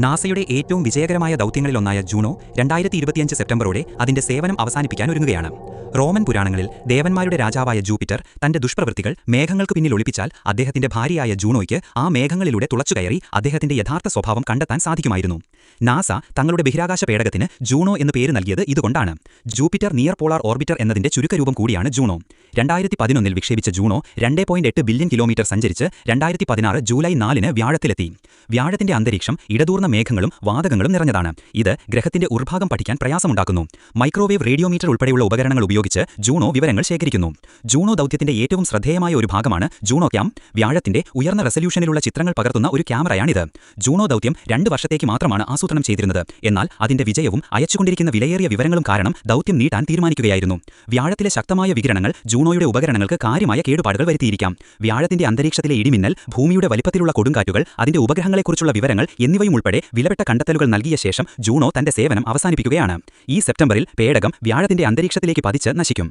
നാസയുടെ ഏറ്റവും വിജയകരമായ ദൗത്യങ്ങളിലൊന്നായ ജൂണോ 2025 സെപ്റ്റംബറോടെ അതിന്റെ സേവനം അവസാനിപ്പിക്കാൻ ഒരുങ്ങുകയാണ്. റോമൻ പുരാണങ്ങളിൽ ദേവന്മാരുടെ രാജാവായ ജൂപ്പിറ്റർ തന്റെ ദുഷ്പ്രവൃത്തികൾ മേഘങ്ങൾക്ക് പിന്നിൽ ഒളിപ്പിച്ചാൽ അദ്ദേഹത്തിന്റെ ഭാര്യയായ ജൂണോയ്ക്ക് ആ മേഘങ്ങളിലൂടെ തുളച്ചുകയറി അദ്ദേഹത്തിന്റെ യഥാർത്ഥ സ്വഭാവം കണ്ടെത്താൻ സാധിക്കുമായിരുന്നു. നാസ തങ്ങളുടെ ബഹിരാകാശ പേടകത്തിന് ജൂണോ എന്ന് പേര് നൽകിയത് ഇതുകൊണ്ടാണ്. ജൂപ്പിറ്റർ നിയർ പോളാർ ഓർബിറ്റർ എന്നതിന്റെ ചുരുക്കരൂപം കൂടിയാണ് ജൂണോ. 2011 വിക്ഷേപിച്ച ജൂണോ 2.8 ബില്യൺ കിലോമീറ്റർ സഞ്ചരിച്ച് 2016 ജൂലൈ 4 വ്യാഴത്തിലെത്തി. വ്യാഴത്തിന്റെ അന്തരീക്ഷം ഇടതൂർന്ന മേഘങ്ങളും വാതകങ്ങളും നിറഞ്ഞതാണ്. ഇത് ഗ്രഹത്തിന്റെ ഉൾഭാഗം പഠിക്കാൻ പ്രയാസമുണ്ടാക്കുന്നു. മൈക്രോവേവ് റേഡിയോമീറ്റർ ഉൾപ്പെടെയുള്ള ഉപകരണങ്ങൾ ഉപയോഗിച്ച് ജൂണോ വിവരങ്ങൾ ശേഖരിക്കുന്നു. ജൂണോ ദൗത്യത്തിന്റെ ഏറ്റവും ശ്രദ്ധേയമായ ഒരു ഭാഗമാണ് ജൂണോ ക്യാം. വ്യാഴത്തിന്റെ ഉയർന്ന റെസല്യൂഷനിലുള്ള ചിത്രങ്ങൾ പകർത്തുന്ന ഒരു ക്യാമറയാണിത്. ജൂണോ ദൗത്യം 2 വർഷത്തേക്ക് മാത്രമാണ് ആസൂത്രണം ചെയ്തിരുന്നത്. എന്നാൽ അതിന്റെ വിജയവും അയച്ചുകൊണ്ടിരിക്കുന്ന വിലയേറിയ വിവരങ്ങളും കാരണം ദൗത്യം നീട്ടാൻ തീരുമാനിക്കുകയായിരുന്നു. വ്യാഴത്തിലെ ശക്തമായ വികിരണങ്ങൾ ജൂണോയുടെ ഉപകരണങ്ങൾക്ക് കാര്യമായ കേടുപാടുകൾ വരുത്തിയിരിക്കാം. വ്യാഴത്തിന്റെ അന്തരീക്ഷത്തിലെ ഇടിമിന്നൽ, ഭൂമിയുടെ വലിപ്പത്തിലുള്ള കൊടുങ്കാറ്റുകൾ, അതിന്റെ ഉപഗ്രഹങ്ങളെക്കുറിച്ചുള്ള വിവരങ്ങൾ എന്നിവയും ഉൾപ്പെടെ വിലപ്പെട്ട കണ്ടെത്തലുകൾ നൽകിയ ശേഷം ജൂണോ തന്റെ സേവനം അവസാനിപ്പിക്കുകയാണ്. ഈ സെപ്റ്റംബറിൽ പേടകം വ്യാഴത്തിന്റെ അന്തരീക്ഷത്തിലേക്ക് പതിച്ച് നശിക്കും.